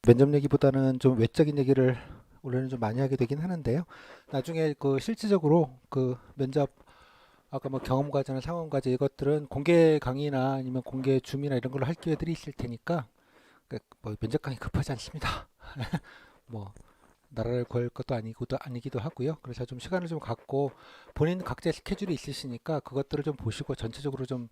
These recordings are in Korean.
면접 얘기보다는 좀 외적인 얘기를 원래는 좀 많이 하게 되긴 하는데요. 나중에 그 실질적으로 그 면접 아까 뭐 경험 과제나 상황 과제 이것들은 공개 강의나 아니면 공개 줌이나 이런 걸로 할 기회들이 있을 테니까 뭐 면접 강의 급하지 않습니다. 뭐 나라를 구할 것도 아니기도 하고요. 그래서 좀 시간을 좀 갖고 본인 각자의 스케줄이 있으시니까 그것들을 좀 보시고 전체적으로 좀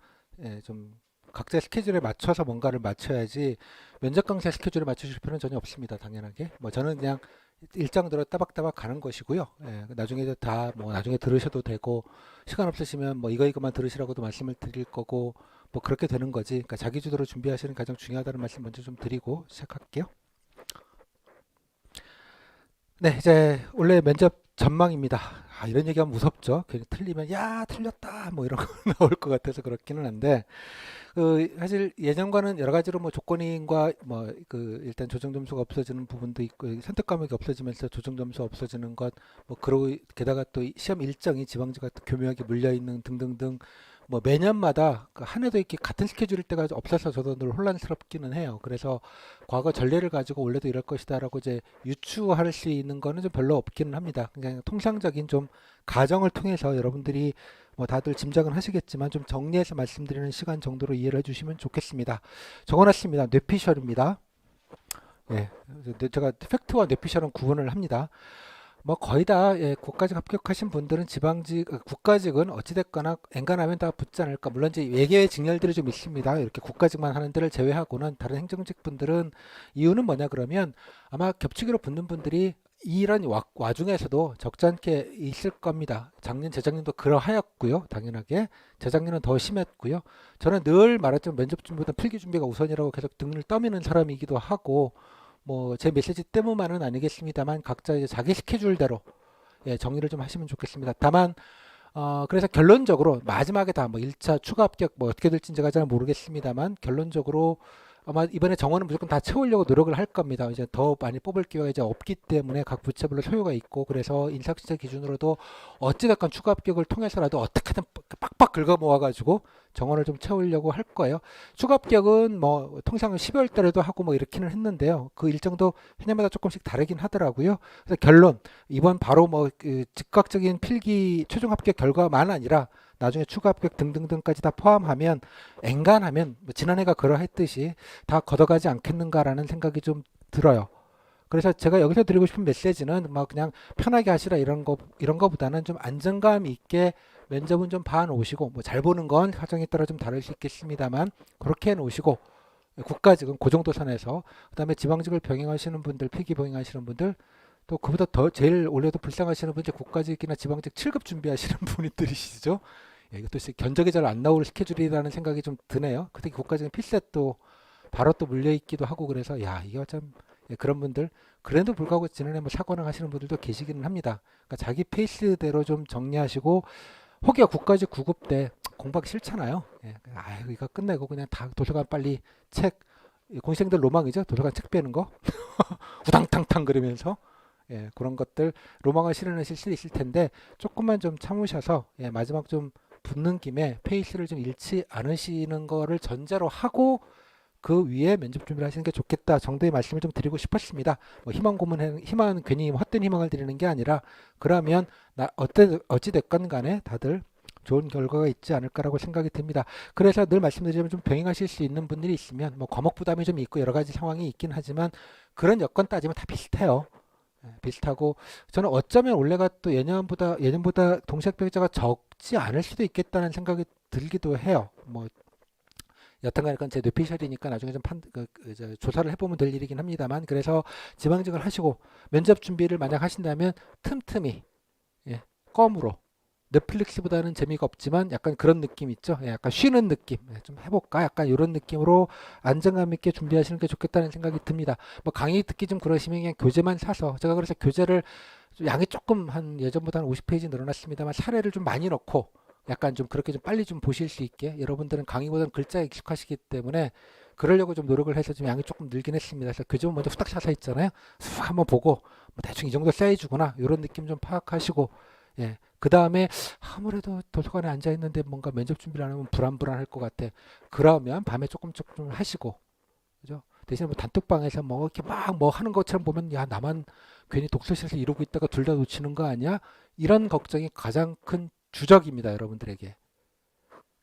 각자의 스케줄에 맞춰서 뭔가를 맞춰야지 면접 강사 스케줄에 맞추실 필요는 전혀 없습니다. 당연하게. 뭐 저는 그냥 일정대로 따박따박 가는 것이고요. 예, 나중에 다 뭐 나중에 들으셔도 되고 시간 없으시면 뭐 이거만 들으시라고도 말씀을 드릴 거고 뭐 그렇게 되는 거지. 그러니까 자기 주도로 준비하시는 게 가장 중요하다는 말씀 먼저 좀 드리고 시작할게요. 네, 이제 원래 면접 전망입니다. 아, 이런 얘기하면 무섭죠. 괜히 틀리면 야 틀렸다 뭐 이런 거 나올 것 같아서 그렇기는 한데 그 사실 예전과는 여러 가지로 뭐 조건인과 뭐 그 일단 조정 점수가 없어지는 부분도 있고 선택 과목이 없어지면서 조정 점수 없어지는 것 뭐 그러고 게다가 또 시험 일정이 지방지가 또 교묘하게 물려 있는 등등등 뭐 매년마다 그한 해도 이렇게 같은 스케줄일 때가 없어서 저도 늘 혼란스럽기는 해요. 그래서 과거 전례를 가지고 원래도 이럴 것이다라고 이제 유추할 수 있는 거는 좀 별로 없기는 합니다. 그냥 통상적인 좀 가정을 통해서 여러분들이 뭐 다들 짐작은 하시겠지만 좀 정리해서 말씀드리는 시간 정도로 이해를 해주시면 좋겠습니다. 적어놨습니다. 뇌피셜입니다. 예, 제가 팩트와 뇌피셜은 구분을 합니다. 뭐 거의 다 예, 국가직 합격하신 분들은 지방직, 국가직은 어찌됐거나 엔간하면 다 붙지 않을까. 물론 이제 외계의 직렬들이 좀 있습니다. 이렇게 국가직만 하는 데를 제외하고는 다른 행정직 분들은 이유는 뭐냐 그러면 아마 겹치기로 붙는 분들이 이런 와중에서도 적잖게 있을 겁니다. 작년, 재작년도 그러하였고요. 당연하게. 재작년은 더 심했고요. 저는 늘 말했지만 면접 준비보다 필기 준비가 우선이라고 계속 등을 떠미는 사람이기도 하고 뭐 제 메시지 때문만은 아니겠습니다만 각자 이제 자기 스케줄대로 예, 정리를 좀 하시면 좋겠습니다. 다만 그래서 결론적으로 마지막에 다 뭐 1차 추가 합격 뭐 어떻게 될지 제가 잘 모르겠습니다만 결론적으로 아마 이번에 정원은 무조건 다 채우려고 노력을 할 겁니다. 이제 더 많이 뽑을 기회가 이제 없기 때문에 각 부처별로 소요가 있고 그래서 인사시제 기준으로도 어찌됐건 추가 합격을 통해서라도 어떻게든 빡빡 긁어 모아가지고 정원을 좀 채우려고 할 거예요. 추가 합격은 뭐 통상 12월 달에도 하고 뭐 이렇게는 했는데요. 그 일정도 해년마다 조금씩 다르긴 하더라고요. 그래서 결론 이번 바로 뭐그 즉각적인 필기 최종 합격 결과만 아니라 나중에 추가 합격 등등등까지 다 포함하면 엔간하면 뭐 지난해가 그러했듯이 다 걷어가지 않겠는가라는 생각이 좀 들어요. 그래서 제가 여기서 드리고 싶은 메시지는 막 그냥 편하게 하시라 이런 거보다는 좀 안정감 있게 면접은 좀 봐 놓으시고 뭐 잘 보는 건 사정에 따라 좀 다를 수 있겠습니다만 그렇게 해 놓으시고 국가직은 그 정도 선에서 그다음에 지방직을 병행하시는 분들 필기 병행하시는 분들 또 그보다 더 제일 올해도 불쌍하시는 분이 국가직이나 지방직 7급 준비하시는 분들이시죠. 예, 이것도 견적이 잘 안 나올 스케줄이라는 생각이 좀 드네요. 특히 국가직은 필셋도 바로 또 물려 있기도 하고 그래서 야 이거 참 예, 그런 분들 그래도 불구하고 지난해 뭐 사고랑 하시는 분들도 계시기는 합니다. 그러니까 자기 페이스대로 좀 정리하시고 혹여 국가직 9급 때 공부하기 싫잖아요. 예, 아 이거 끝내고 그냥 다 도서관 빨리 책 공시생들 로망이죠. 도서관 책 빼는 거 우당탕탕 그러면서 예, 그런 것들 로망을 실현하실 수 있을 텐데 조금만 좀 참으셔서 예, 마지막 좀 붙는 김에 페이스를 좀 잃지 않으시는 거를 전제로 하고 그 위에 면접 준비를 하시는 게 좋겠다 정도의 말씀을 좀 드리고 싶었습니다. 뭐 희망 고문 희망은 괜히 헛된 희망을 드리는 게 아니라 그러면 어찌 됐건 간에 다들 좋은 결과가 있지 않을까라고 생각이 듭니다. 그래서 늘 말씀드리면 좀 병행하실 수 있는 분들이 있으면 뭐 과목 부담이 좀 있고 여러 가지 상황이 있긴 하지만 그런 여건 따지면 다 비슷해요. 예, 비슷하고 저는 어쩌면 올해가 또 예년보다 동시 합격자가 적지 않을 수도 있겠다는 생각이 들기도 해요. 뭐 여튼간에 그건 제 뇌피셜이니까 나중에 좀 조사를 해보면 될 일이긴 합니다만 그래서 지방직을 하시고 면접 준비를 만약 하신다면 틈틈이 예, 껌으로 넷플릭스보다는 재미가 없지만 약간 그런 느낌 있죠. 예, 약간 쉬는 느낌. 예, 좀 해볼까? 약간 이런 느낌으로 안정감 있게 준비하시는 게 좋겠다는 생각이 듭니다. 뭐 강의 듣기 좀 그러시면 그냥 교재만 사서 제가 그래서 교재를 좀 양이 조금 한 예전보다 한 50페이지 늘어났습니다만 사례를 좀 많이 넣고 약간 좀 그렇게 좀 빨리 좀 보실 수 있게 여러분들은 강의보다는 글자에 익숙하시기 때문에 그러려고 좀 노력을 해서 좀 양이 조금 늘긴 했습니다. 그래서 교재는 먼저 후딱 사서 있잖아요. 후 한번 보고 뭐 대충 이 정도 사이즈구나 이런 느낌 좀 파악하시고 예. 그 다음에 아무래도 도서관에 앉아 있는데 뭔가 면접 준비를 안 하면 불안불안할 것 같아. 그러면 밤에 조금 하시고, 그죠? 대신에 뭐 단톡방에서 뭐 이렇게 막 뭐 하는 것처럼 보면 야 나만 괜히 독서실에서 이러고 있다가 둘 다 놓치는 거 아니야? 이런 걱정이 가장 큰 주적입니다, 여러분들에게.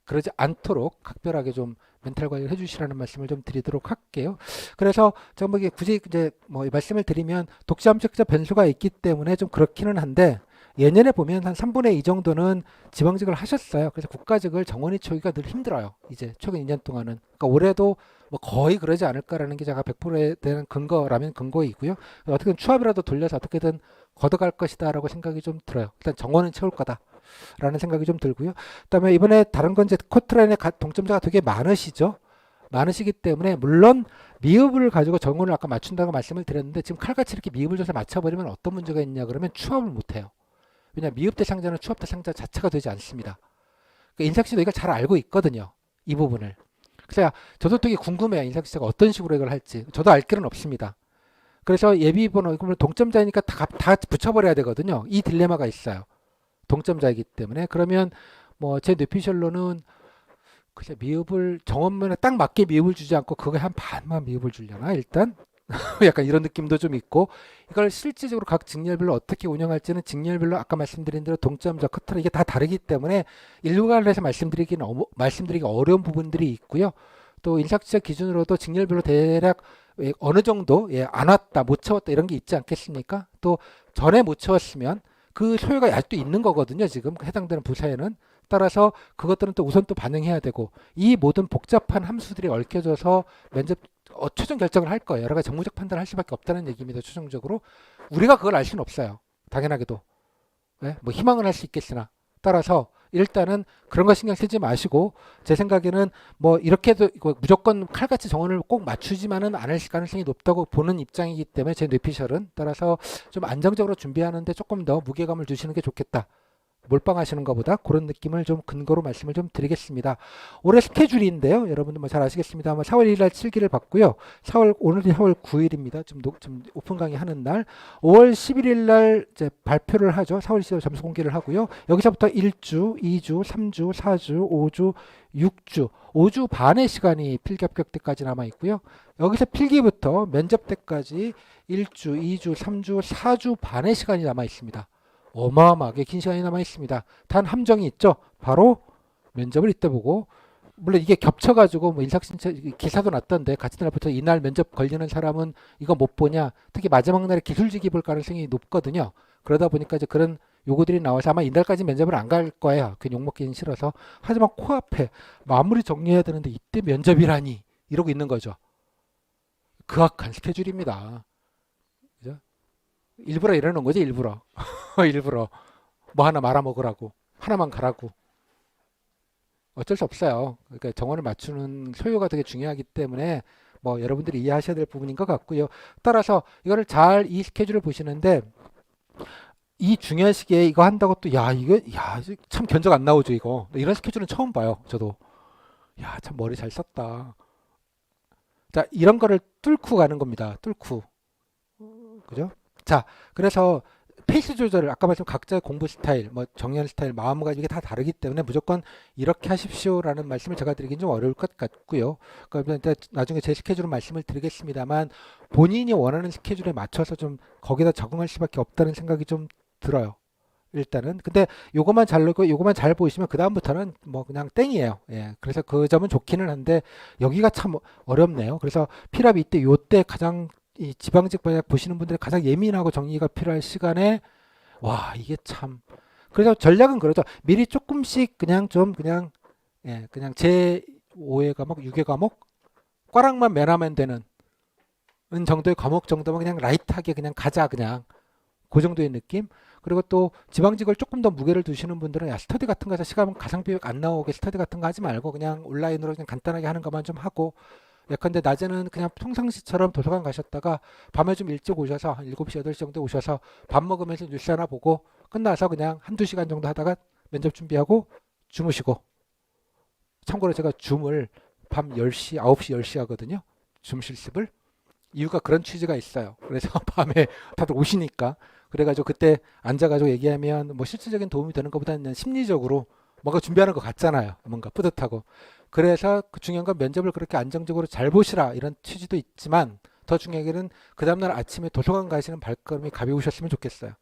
그러지 않도록 각별하게 좀 멘탈 관리를 해주시라는 말씀을 좀 드리도록 할게요. 그래서 제가 뭐 이게 굳이 이제 뭐 말씀을 드리면 독자함식적 변수가 있기 때문에 좀 그렇기는 한데 예년에 보면 한 3분의 2 정도는 지방직을 하셨어요. 그래서 국가직을 정원이 채우기가 늘 힘들어요. 이제 최근 2년 동안은. 그러니까 올해도 뭐 거의 그러지 않을까라는 게 제가 100%에 대한 근거라면 근거이고요. 어떻게든 추합이라도 돌려서 어떻게든 걷어갈 것이다라고 생각이 좀 들어요. 일단 정원은 채울 거다. 라는 생각이 좀 들고요. 그다음에 이번에 다른 건 이제 커트라인의 동점자가 되게 많으시죠. 많으시기 때문에 물론 미흡을 가지고 정원을 아까 맞춘다고 말씀을 드렸는데 지금 칼같이 이렇게 미흡을 줘서 맞춰버리면 어떤 문제가 있냐 그러면 추합을 못해요. 왜냐 미흡 대상자는 추합 대상자 자체가 되지 않습니다. 그러니까 인삭 씨도 이걸 잘 알고 있거든요. 이 부분을. 그래서 저도 되게 궁금해요. 인삭 씨가 어떤 식으로 이걸 할지. 저도 알 길은 없습니다. 그래서 예비 번호 이걸 동점자니까 다 붙여버려야 되거든요. 이 딜레마가 있어요. 동점자이기 때문에 그러면 뭐 제 뇌피셜로는 그냥 미흡을 정원면에 딱 맞게 미흡을 주지 않고 그거에 한 반만 미흡을 주려나 일단 약간 이런 느낌도 좀 있고 이걸 실질적으로 각 직렬별로 어떻게 운영할지는 직렬별로 아까 말씀드린 대로 동점자 커트라 이게 다 다르기 때문에 일괄해서 말씀드리기 어려운 부분들이 있고요. 또 인삭지적 기준으로도 직렬별로 대략 어느 정도 안 왔다 못 채웠다 이런 게 있지 않겠습니까? 또 전에 못 채웠으면 그 소요가 아직도 있는 거거든요. 지금 해당되는 부서에는. 따라서 그것들은 또 우선 또 반영해야 되고 이 모든 복잡한 함수들이 얽혀져서 면접 최종 결정을 할 거예요. 여러 가지 정무적 판단을 할 수밖에 없다는 얘기입니다. 최종적으로. 우리가 그걸 알 수는 없어요. 당연하게도. 네? 뭐 희망은 할 수 있겠으나. 따라서 일단은 그런 거 신경 쓰지 마시고 제 생각에는 뭐 이렇게도 무조건 칼같이 정원을 꼭 맞추지만은 않을 가능성이 높다고 보는 입장이기 때문에 제 뇌피셜은 따라서 좀 안정적으로 준비하는데 조금 더 무게감을 주시는 게 좋겠다. 몰빵하시는 것보다 그런 느낌을 좀 근거로 말씀을 좀 드리겠습니다. 올해 스케줄인데요. 여러분들 뭐 잘 아시겠습니다. 4월 1일 날 7기를 받고요. 오늘이 4월 9일입니다. 좀 오픈 강의 하는 날. 5월 11일 날 이제 발표를 하죠. 4월 10일 점수 공개를 하고요. 여기서부터 1주, 2주, 3주, 4주, 5주, 6주, 5주 반의 시간이 필기 합격 때까지 남아 있고요. 여기서 필기부터 면접 때까지 1주, 2주, 3주, 4주 반의 시간이 남아 있습니다. 어마어마하게 긴 시간이 남아 있습니다. 단 함정이 있죠. 바로 면접을 이때 보고 물론 이게 겹쳐가지고 뭐 인사신청 기사도 났던데 같은 날부터 이날 면접 걸리는 사람은 이거 못 보냐. 특히 마지막 날에 기술직이 볼 가능성이 높거든요. 그러다 보니까 이제 그런 요구들이 나와서 아마 이날까지 면접을 안 갈 거예요. 그 욕먹기는 싫어서. 하지만 코앞에 마무리 정리해야 되는데 이때 면접이라니 이러고 있는 거죠. 그악한 스케줄입니다. 그죠? 일부러 이러는 거지 일부러. 일부러 뭐 하나 말아먹으라고 하나만 가라고 어쩔 수 없어요. 그러니까 정원을 맞추는 소요가 되게 중요하기 때문에 뭐 여러분들이 이해하셔야 될 부분인 것 같고요. 따라서 이거를 잘 이 스케줄을 보시는데 이 중요한 시기에 이거 한다고 또 이거 참 견적 안 나오죠 이거 이런 스케줄은 처음 봐요 저도. 참 머리 잘 썼다. 자 이런 거를 뚫고 가는 겁니다. 뚫고 그죠? 자 그래서 페이스 조절을 아까 말씀 각자의 공부 스타일, 뭐 정리하는 스타일, 마음가짐이 이게 다 다르기 때문에 무조건 이렇게 하십시오라는 말씀을 제가 드리긴 좀 어려울 것 같고요. 그러니까 나중에 제 스케줄을 말씀을 드리겠습니다만 본인이 원하는 스케줄에 맞춰서 좀 거기다 적응할 수밖에 없다는 생각이 좀 들어요. 일단은 근데 요것만 잘 넣고 요것만 잘 보시면 그 다음부터는 뭐 그냥 땡이에요. 예, 그래서 그 점은 좋기는 한데 여기가 참 어렵네요. 그래서 필압이 이때 요때 가장 이 지방직 번역 보시는 분들이 가장 예민하고 정리가 필요할 시간에 이게 참 그래서 전략은 그러죠. 미리 조금씩 그냥 그냥 제 5회 과목, 6회 과목 꽈락만 매라면 되는 정도의 과목 정도만 그냥 라이트하게 그냥 가자 그냥 그 정도의 느낌. 그리고 또 지방직을 조금 더 무게를 두시는 분들은 스터디 같은 거에서 시간 가상비용 안 나오게 스터디 같은 거 하지 말고 그냥 온라인으로 그냥 간단하게 하는 것만 좀 하고 예컨대 낮에는 그냥 평상시처럼 도서관 가셨다가 밤에 좀 일찍 오셔서 한 7시, 8시 정도 오셔서 밥 먹으면서 뉴스 하나 보고 끝나서 그냥 한두 시간 정도 하다가 면접 준비하고 주무시고 참고로 제가 줌을 밤 10시, 9시, 10시 하거든요. 줌 실습을. 이유가 그런 취지가 있어요. 그래서 밤에 다들 오시니까 그래가지고 그때 앉아가지고 얘기하면 뭐 실질적인 도움이 되는 것보다는 심리적으로 뭔가 준비하는 것 같잖아요. 뭔가 뿌듯하고. 그래서 그 중요한 건 면접을 그렇게 안정적으로 잘 보시라 이런 취지도 있지만 더 중요한 게는 그 다음날 아침에 도서관 가시는 발걸음이 가벼우셨으면 좋겠어요.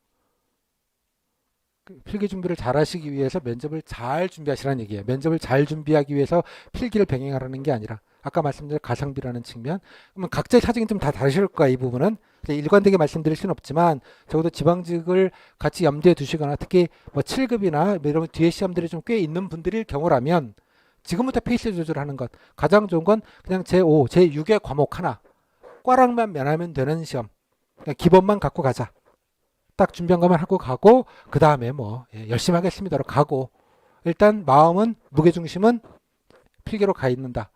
필기 준비를 잘 하시기 위해서 면접을 잘 준비하시라는 얘기예요. 면접을 잘 준비하기 위해서 필기를 병행하라는 게 아니라 아까 말씀드린 가성비라는 측면. 그러면 각자의 사정이 좀 다 다르실 거야, 이 부분은. 일관되게 말씀드릴 수는 없지만 적어도 지방직을 같이 염두에 두시거나 특히 뭐 7급이나 뭐 이런 뒤에 시험들이 좀 꽤 있는 분들일 경우라면 지금부터 페이스 조절하는 것 가장 좋은 건 그냥 제5, 제6의 과목 하나 꽈락만 면하면 되는 시험. 그냥 기본만 갖고 가자. 딱 준비한 것만 하고 가고 그 다음에 뭐 열심히 하겠습니다로 가고 일단 마음은 무게중심은 필기로 가 있는다.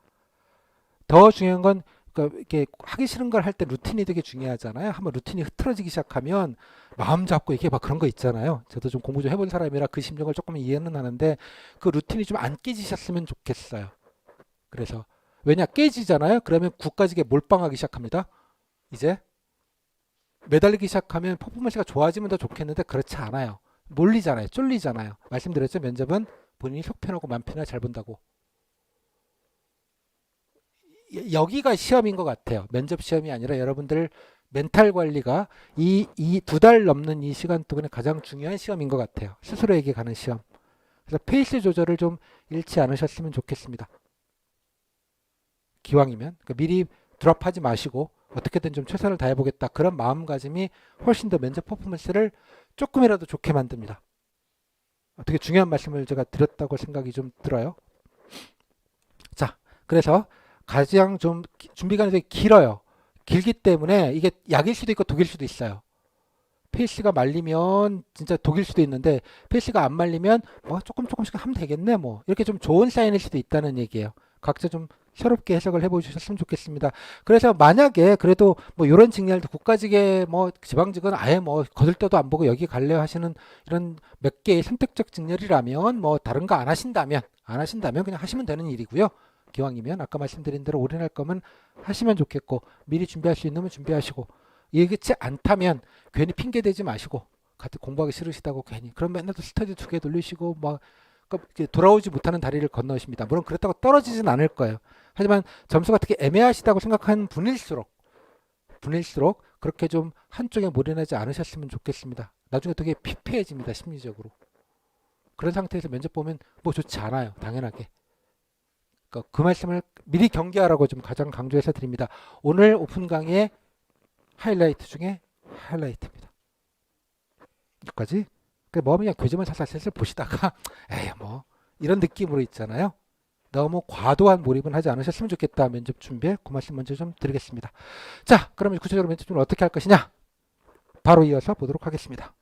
더 중요한 건 이렇게 하기 싫은 걸 할 때 루틴이 되게 중요하잖아요. 한번 루틴이 흐트러지기 시작하면 마음 잡고 이게 막 그런 거 있잖아요. 저도 좀 공부 좀 해본 사람이라 그 심정을 조금 이해는 하는데 그 루틴이 좀 안 깨지셨으면 좋겠어요. 그래서 왜냐 깨지잖아요. 그러면 국가직에 몰빵하기 시작합니다. 이제 매달리기 시작하면 퍼포먼스가 좋아지면 더 좋겠는데 그렇지 않아요. 몰리잖아요. 쫄리잖아요. 말씀드렸죠. 면접은 본인이 속 편하고 맘 편하게 잘 본다고. 여기가 시험인 것 같아요. 면접 시험이 아니라 여러분들 멘탈 관리가 이 2달 넘는 이 시간 동안에 가장 중요한 시험인 것 같아요. 스스로에게 가는 시험. 그래서 페이스 조절을 좀 잃지 않으셨으면 좋겠습니다. 기왕이면 그러니까 미리 드랍하지 마시고 어떻게든 좀 최선을 다해보겠다. 그런 마음가짐이 훨씬 더 면접 퍼포먼스를 조금이라도 좋게 만듭니다. 되게 중요한 말씀을 제가 드렸다고 생각이 좀 들어요. 자, 그래서 가장 좀 준비가 되게 길어요. 길기 때문에 이게 약일 수도 있고 독일 수도 있어요. 페이스가 말리면 진짜 독일 수도 있는데 페이스가 안 말리면 뭐 조금씩 하면 되겠네 뭐 이렇게 좀 좋은 사인일 수도 있다는 얘기예요. 각자 좀 새롭게 해석을 해보셨으면 좋겠습니다. 그래서 만약에 그래도 뭐 이런 직렬도 국가직에 뭐 지방직은 아예 뭐 거들떠도 안 보고 여기 갈래 하시는 이런 몇 개의 선택적 직렬이라면 뭐 다른 거 안 하신다면 그냥 하시면 되는 일이고요. 기왕이면 아까 말씀드린 대로 올인할 거면 하시면 좋겠고 미리 준비할 수 있는 건 준비하시고 예기치 않다면 괜히 핑계 대지 마시고 같은 공부하기 싫으시다고 괜히 그럼 맨날 또 스터디 2개 돌리시고 막 돌아오지 못하는 다리를 건너십니다. 물론 그렇다고 떨어지진 않을 거예요. 하지만 점수가 특히 애매하시다고 생각하는 분일수록 그렇게 좀 한쪽에 몰인하지 않으셨으면 좋겠습니다. 나중에 되게 피폐해집니다. 심리적으로. 그런 상태에서 면접 보면 뭐 좋지 않아요. 당연하게. 그러니까 그 말씀을 미리 경계하라고 좀 가장 강조해서 드립니다. 오늘 오픈 강의의 하이라이트 중에 하이라이트입니다. 여기까지. 뭐 그냥 교재만 살살 보시다가 에이 뭐 이런 느낌으로 있잖아요. 너무 과도한 몰입은 하지 않으셨으면 좋겠다. 면접 준비에 그 말씀 먼저 좀 드리겠습니다. 자, 그러면 구체적으로 면접 준비를 어떻게 할 것이냐? 바로 이어서 보도록 하겠습니다.